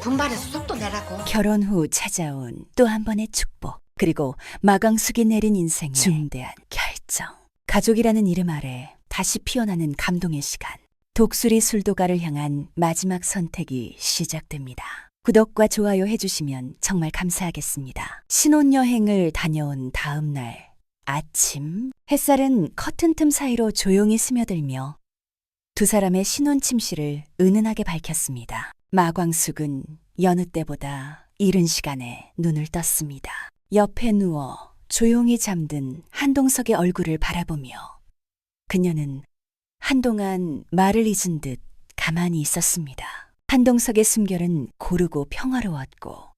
분발해서 속도 내라고. 결혼 후 찾아온 또 한 번의 축복, 그리고 마광숙이 내린 인생의 중대한 결정. 가족이라는 이름 아래 다시 피어나는 감동의 시간. 독수리 술도가를 향한 마지막 선택이 시작됩니다. 구독과 좋아요 해주시면 정말 감사하겠습니다. 신혼여행을 다녀온 다음 날 아침, 햇살은 커튼 틈 사이로 조용히 스며들며 두 사람의 신혼 침실을 은은하게 밝혔습니다. 마광숙은 여느 때보다 이른 시간에 눈을 떴습니다. 옆에 누워 조용히 잠든 한동석의 얼굴을 바라보며 그녀는 한동안 말을 잊은 듯 가만히 있었습니다. 한동석의 숨결은 고르고 평화로웠고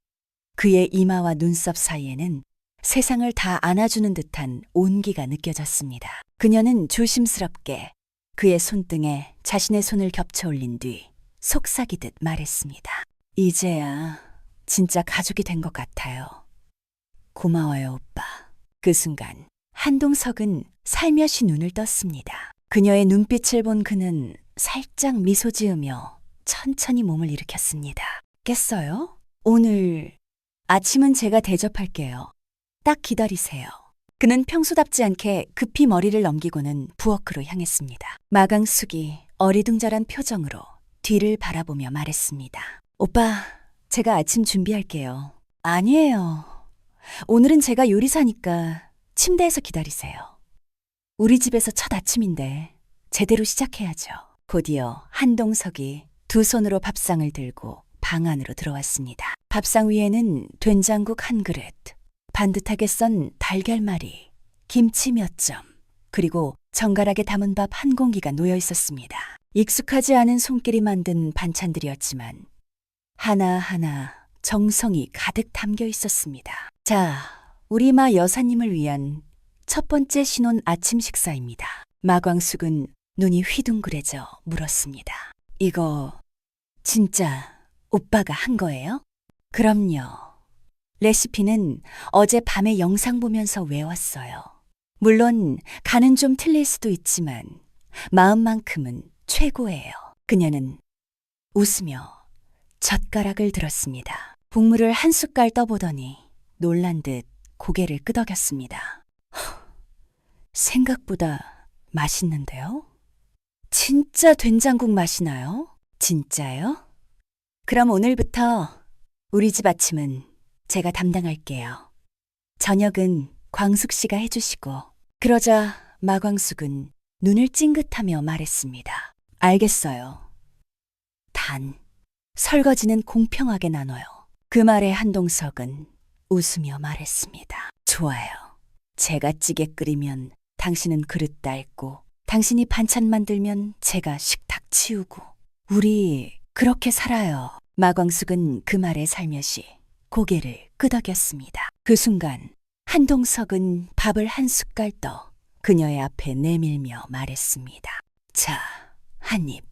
그의 이마와 눈썹 사이에는 세상을 다 안아주는 듯한 온기가 느껴졌습니다. 그녀는 조심스럽게 그의 손등에 자신의 손을 겹쳐 올린 뒤 속삭이듯 말했습니다. 이제야 진짜 가족이 된 것 같아요. 고마워요, 오빠. 그 순간 한동석은 살며시 눈을 떴습니다. 그녀의 눈빛을 본 그는 살짝 미소 지으며 천천히 몸을 일으켰습니다. 깼어요? 오늘 아침은 제가 대접할게요. 딱 기다리세요. 그는 평소답지 않게 급히 머리를 넘기고는 부엌으로 향했습니다. 마광숙이 어리둥절한 표정으로 뒤를 바라보며 말했습니다. 오빠, 제가 아침 준비할게요. 아니에요. 오늘은 제가 요리사니까 침대에서 기다리세요. 우리 집에서 첫 아침인데 제대로 시작해야죠. 곧이어 한동석이 두 손으로 밥상을 들고 방 안으로 들어왔습니다. 밥상 위에는 된장국 한 그릇, 반듯하게 썬 달걀말이, 김치 몇 점, 그리고 정갈하게 담은 밥 한 공기가 놓여 있었습니다. 익숙하지 않은 손길이 만든 반찬들이었지만 하나하나 정성이 가득 담겨 있었습니다. 자, 우리 마 여사님을 위한 첫 번째 신혼 아침 식사입니다. 마광숙은 눈이 휘둥그레져 물었습니다. 이거 진짜 오빠가 한 거예요? 그럼요. 레시피는 어젯밤에 영상 보면서 외웠어요. 물론 간은 좀 틀릴 수도 있지만 마음만큼은 최고예요. 그녀는 웃으며 젓가락을 들었습니다. 국물을 한 숟갈 떠보더니 놀란 듯 고개를 끄덕였습니다. 생각보다 맛있는데요? 진짜 된장국 맛이 나요? 진짜요? 그럼 오늘부터 우리 집 아침은 제가 담당할게요. 저녁은 광숙 씨가 해주시고. 그러자 마광숙은 눈을 찡긋하며 말했습니다. 알겠어요. 단, 설거지는 공평하게 나눠요. 그 말에 한동석은 웃으며 말했습니다. 좋아요. 제가 찌개 끓이면 당신은 그릇 닦고, 당신이 반찬 만들면 제가 식탁 치우고. 우리 그렇게 살아요. 마광숙은 그 말에 살며시 고개를 끄덕였습니다. 그 순간 한동석은 밥을 한 숟갈 떠 그녀의 앞에 내밀며 말했습니다. 자, 한 입.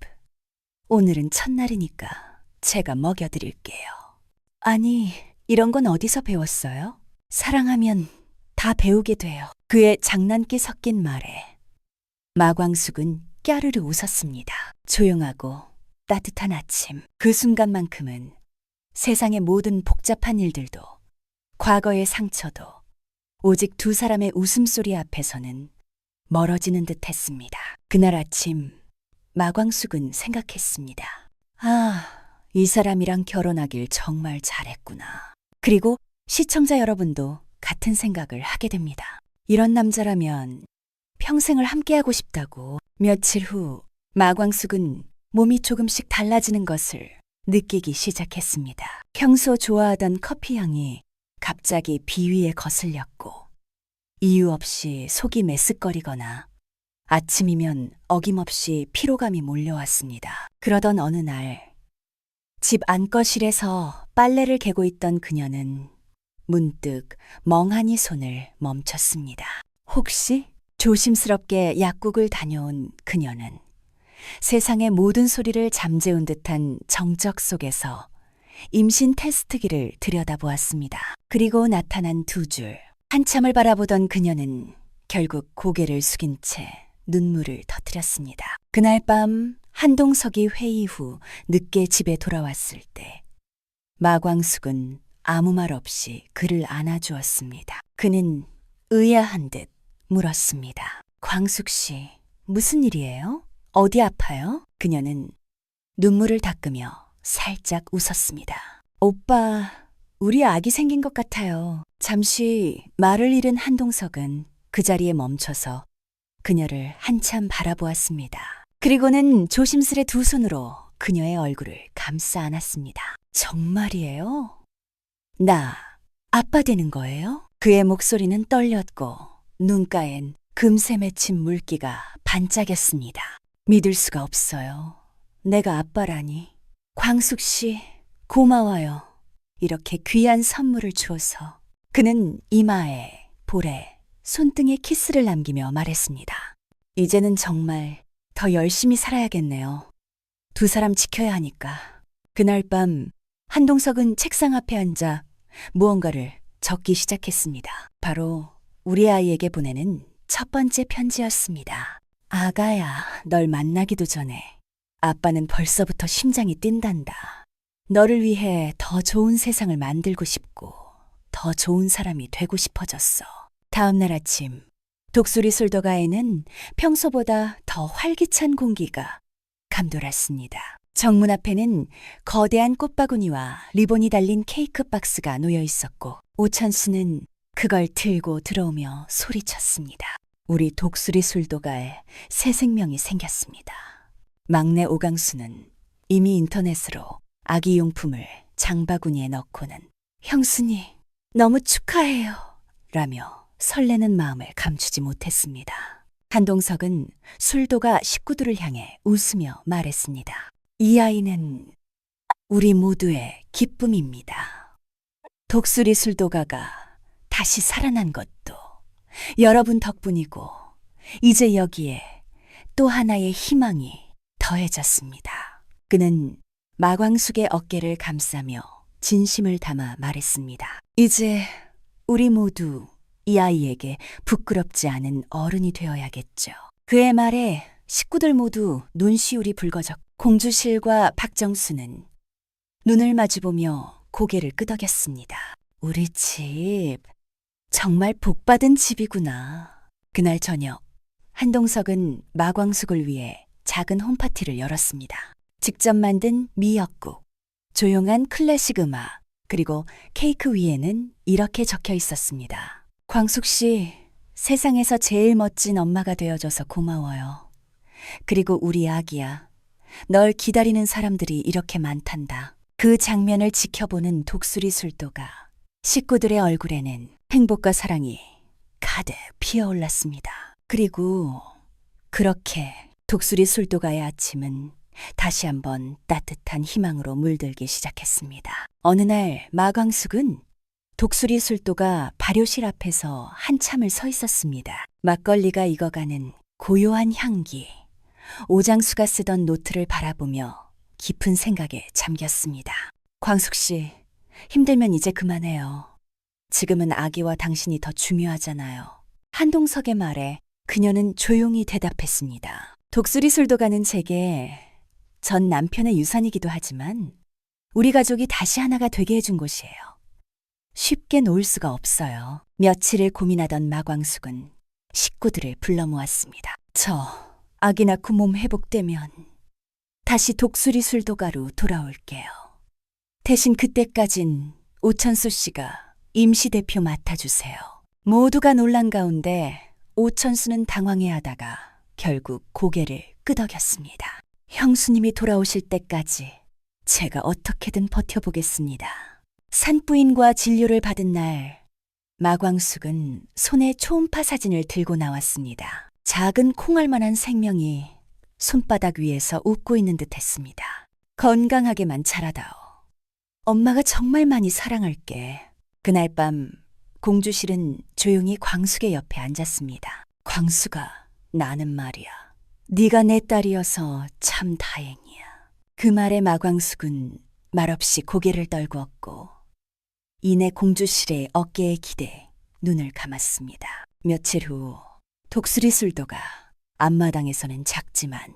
오늘은 첫날이니까 제가 먹여드릴게요. 아니, 이런 건 어디서 배웠어요? 사랑하면 다 배우게 돼요. 그의 장난기 섞인 말에 마광숙은 깨르르 웃었습니다. 조용하고 따뜻한 아침. 그 순간만큼은 세상의 모든 복잡한 일들도, 과거의 상처도 오직 두 사람의 웃음소리 앞에서는 멀어지는 듯 했습니다. 그날 아침 마광숙은 생각했습니다. 아, 이 사람이랑 결혼하길 정말 잘했구나. 그리고 시청자 여러분도 같은 생각을 하게 됩니다. 이런 남자라면 평생을 함께하고 싶다고. 며칠 후 마광숙은 몸이 조금씩 달라지는 것을 느끼기 시작했습니다. 평소 좋아하던 커피 향이 갑자기 비위에 거슬렸고 이유 없이 속이 메스꺼리거나 아침이면 어김없이 피로감이 몰려왔습니다. 그러던 어느 날 집 안거실에서 빨래를 개고 있던 그녀는 문득 멍하니 손을 멈췄습니다. 혹시? 조심스럽게 약국을 다녀온 그녀는 세상의 모든 소리를 잠재운 듯한 정적 속에서 임신 테스트기를 들여다보았습니다. 그리고 나타난 두 줄. 한참을 바라보던 그녀는 결국 고개를 숙인 채 눈물을 터뜨렸습니다. 그날 밤 한동석이 회의 후 늦게 집에 돌아왔을 때 마광숙은 아무 말 없이 그를 안아주었습니다. 그는 의아한 듯 물었습니다. 광숙 씨, 무슨 일이에요? 어디 아파요? 그녀는 눈물을 닦으며 살짝 웃었습니다. 오빠, 우리 아기 생긴 것 같아요. 잠시 말을 잃은 한동석은 그 자리에 멈춰서 그녀를 한참 바라보았습니다. 그리고는 조심스레 두 손으로 그녀의 얼굴을 감싸 안았습니다. 정말이에요? 나 아빠 되는 거예요? 그의 목소리는 떨렸고 눈가엔 금세 맺힌 물기가 반짝였습니다. 믿을 수가 없어요. 내가 아빠라니. 광숙 씨, 고마워요. 이렇게 귀한 선물을 주어서. 그는 이마에, 볼에, 손등에 키스를 남기며 말했습니다. 이제는 정말 더 열심히 살아야겠네요. 두 사람 지켜야 하니까. 그날 밤 한동석은 책상 앞에 앉아 무언가를 적기 시작했습니다. 바로 우리 아이에게 보내는 첫 번째 편지였습니다. 아가야, 널 만나기도 전에 아빠는 벌써부터 심장이 뛴단다. 너를 위해 더 좋은 세상을 만들고 싶고 더 좋은 사람이 되고 싶어졌어. 다음 날 아침 독수리 술도가에는 평소보다 더 활기찬 공기가 감돌았습니다. 정문 앞에는 거대한 꽃바구니와 리본이 달린 케이크 박스가 놓여 있었고 오천수는 그걸 들고 들어오며 소리쳤습니다. 우리 독수리 술도가에 새 생명이 생겼습니다. 막내 오강수는 이미 인터넷으로 아기 용품을 장바구니에 넣고는 형수님 너무 축하해요 라며 설레는 마음을 감추지 못했습니다. 한동석은 술도가 식구들을 향해 웃으며 말했습니다. 이 아이는 우리 모두의 기쁨입니다. 독수리 술도가가 다시 살아난 것도 여러분 덕분이고 이제 여기에 또 하나의 희망이 더해졌습니다. 그는 마광숙의 어깨를 감싸며 진심을 담아 말했습니다. 이제 우리 모두 이 아이에게 부끄럽지 않은 어른이 되어야겠죠. 그의 말에 식구들 모두 눈시울이 붉어졌고 공주실과 박정수는 눈을 마주보며 고개를 끄덕였습니다. 우리 집 정말 복받은 집이구나. 그날 저녁 한동석은 마광숙을 위해 작은 홈파티를 열었습니다. 직접 만든 미역국, 조용한 클래식 음악, 그리고 케이크 위에는 이렇게 적혀 있었습니다. 광숙 씨, 세상에서 제일 멋진 엄마가 되어줘서 고마워요. 그리고 우리 아기야, 널 기다리는 사람들이 이렇게 많단다. 그 장면을 지켜보는 독수리 술도가 식구들의 얼굴에는 행복과 사랑이 가득 피어올랐습니다. 그리고 그렇게 독수리 술도가의 아침은 다시 한번 따뜻한 희망으로 물들기 시작했습니다. 어느 날 마광숙은 독수리 술도가 발효실 앞에서 한참을 서 있었습니다. 막걸리가 익어가는 고요한 향기, 오장수가 쓰던 노트를 바라보며 깊은 생각에 잠겼습니다. 광숙 씨, 힘들면 이제 그만해요. 지금은 아기와 당신이 더 중요하잖아요. 한동석의 말에 그녀는 조용히 대답했습니다. 독수리 술도가는 제게 전 남편의 유산이기도 하지만 우리 가족이 다시 하나가 되게 해준 곳이에요. 쉽게 놓을 수가 없어요. 며칠을 고민하던 마광숙은 식구들을 불러 모았습니다. 저 아기 낳고 몸 회복되면 다시 독수리 술도가로 돌아올게요. 대신 그때까진 오천수 씨가 임시대표 맡아주세요. 모두가 놀란 가운데 오천수는 당황해하다가 결국 고개를 끄덕였습니다. 형수님이 돌아오실 때까지 제가 어떻게든 버텨보겠습니다. 산부인과 진료를 받은 날 마광숙은 손에 초음파 사진을 들고 나왔습니다. 작은 콩알만한 생명이 손바닥 위에서 웃고 있는 듯 했습니다. 건강하게만 자라다오. 엄마가 정말 많이 사랑할게. 그날 밤 공주실은 조용히 광숙의 옆에 앉았습니다. 광숙아, 나는 말이야. 네가 내 딸이어서 참 다행이야. 그 말에 마광숙은 말없이 고개를 떨구었고 이내 공주실의 어깨에 기대 눈을 감았습니다. 며칠 후 독수리 술도가 앞마당에서는 작지만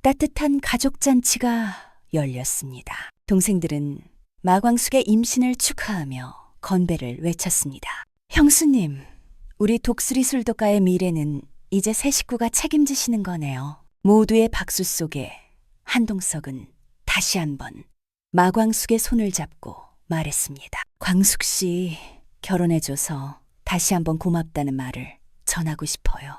따뜻한 가족 잔치가 열렸습니다. 동생들은 마광숙의 임신을 축하하며 건배를 외쳤습니다. 형수님, 우리 독수리 술도가의 미래는 이제 새 식구가 책임지시는 거네요. 모두의 박수 속에 한동석은 다시 한번 마광숙의 손을 잡고 말했습니다. 광숙 씨, 결혼해줘서 다시 한번 고맙다는 말을 전하고 싶어요.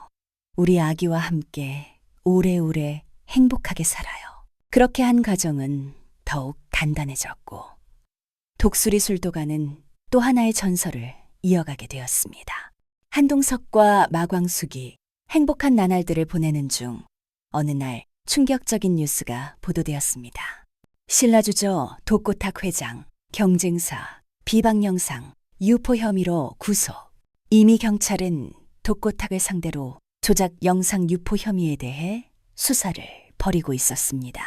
우리 아기와 함께 오래오래 행복하게 살아요. 그렇게 한 가정은 더욱 단단해졌고 독수리 술도가는 또 하나의 전설을 이어가게 되었습니다. 한동석과 마광숙이 행복한 나날들을 보내는 중 어느 날 충격적인 뉴스가 보도되었습니다. 신라주저 독고탁 회장, 경쟁사, 비방 영상, 유포 혐의로 구속. 이미 경찰은 독고탁을 상대로 조작 영상 유포 혐의에 대해 수사를 벌이고 있었습니다.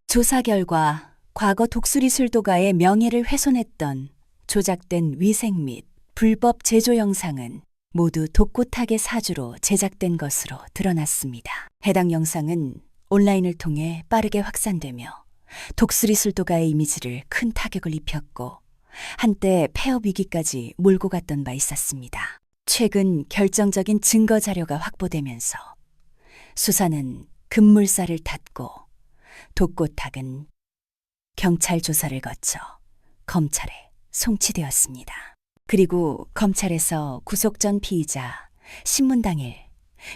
조사 결과 과거 독수리 술도가의 명예를 훼손했던 조작된 위생 및 불법 제조 영상은 모두 독고탁의 사주로 제작된 것으로 드러났습니다. 해당 영상은 온라인을 통해 빠르게 확산되며 독수리 술도가의 이미지를 큰 타격을 입혔고 한때 폐업 위기까지 몰고 갔던 바 있었습니다. 최근 결정적인 증거 자료가 확보되면서 수사는 급물살을 탔고 독고탁은 경찰 조사를 거쳐 검찰에 송치되었습니다. 그리고 검찰에서 구속 전 피의자 신문 당일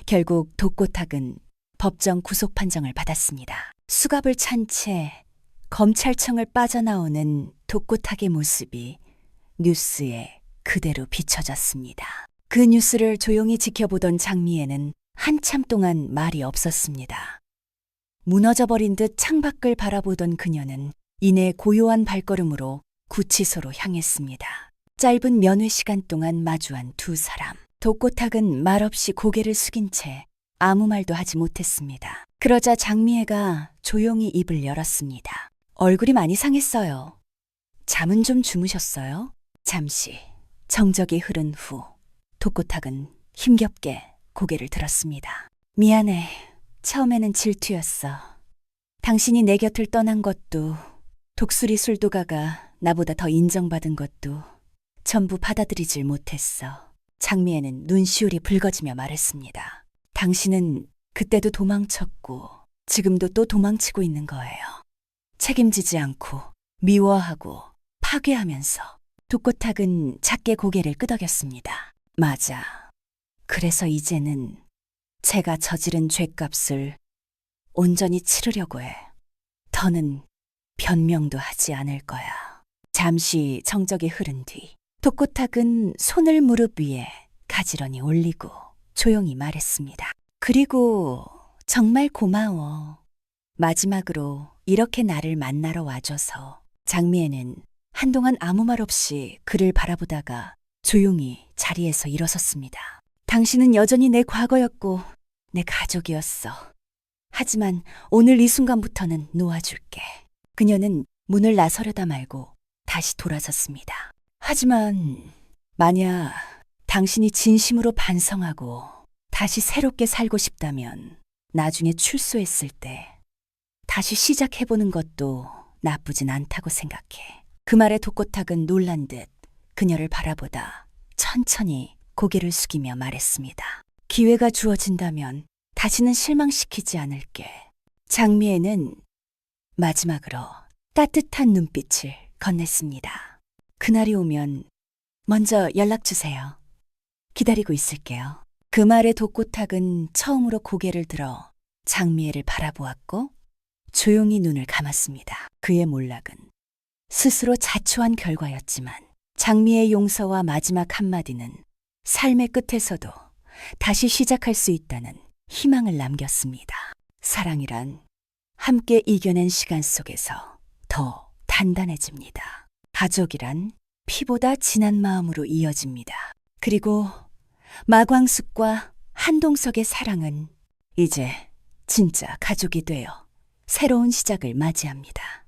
결국 독고탁은 법정 구속 판정을 받았습니다. 수갑을 찬 채 검찰청을 빠져나오는 독고탁의 모습이 뉴스에 그대로 비춰졌습니다. 그 뉴스를 조용히 지켜보던 장미애는 한참 동안 말이 없었습니다. 무너져버린 듯 창밖을 바라보던 그녀는 이내 고요한 발걸음으로 구치소로 향했습니다. 짧은 면회 시간 동안 마주한 두 사람. 독고탁은 말없이 고개를 숙인 채 아무 말도 하지 못했습니다. 그러자 장미애가 조용히 입을 열었습니다. 얼굴이 많이 상했어요. 잠은 좀 주무셨어요? 잠시 정적이 흐른 후 독고탁은 힘겹게 고개를 들었습니다. 미안해. 처음에는 질투였어. 당신이 내 곁을 떠난 것도 독수리 술도가가 나보다 더 인정받은 것도 전부 받아들이질 못했어. 장미애는 눈시울이 붉어지며 말했습니다. 당신은 그때도 도망쳤고 지금도 또 도망치고 있는 거예요. 책임지지 않고 미워하고 파괴하면서. 독고탁은 작게 고개를 끄덕였습니다. 맞아. 그래서 이제는 제가 저지른 죗값을 온전히 치르려고 해. 더는 변명도 하지 않을 거야. 잠시 정적이 흐른 뒤 독고탁은 손을 무릎 위에 가지런히 올리고 조용히 말했습니다. 그리고 정말 고마워. 마지막으로 이렇게 나를 만나러 와줘서. 장미애는 한동안 아무 말 없이 그를 바라보다가 조용히 자리에서 일어섰습니다. 당신은 여전히 내 과거였고 내 가족이었어. 하지만 오늘 이 순간부터는 놓아줄게. 그녀는 문을 나서려다 말고 다시 돌아섰습니다. 하지만 만약 당신이 진심으로 반성하고 다시 새롭게 살고 싶다면 나중에 출소했을 때 다시 시작해보는 것도 나쁘진 않다고 생각해. 그 말에 독고탁은 놀란 듯 그녀를 바라보다 천천히 고개를 숙이며 말했습니다. 기회가 주어진다면 다시는 실망시키지 않을게. 장미애는 마지막으로 따뜻한 눈빛을 건넸습니다. 그날이 오면 먼저 연락 주세요. 기다리고 있을게요. 그 말에 독고탁은 처음으로 고개를 들어 장미애를 바라보았고 조용히 눈을 감았습니다. 그의 몰락은 스스로 자초한 결과였지만 장미의 용서와 마지막 한마디는 삶의 끝에서도 다시 시작할 수 있다는 희망을 남겼습니다. 사랑이란 함께 이겨낸 시간 속에서 더 단단해집니다. 가족이란 피보다 진한 마음으로 이어집니다. 그리고 마광숙과 한동석의 사랑은 이제 진짜 가족이 되어 새로운 시작을 맞이합니다.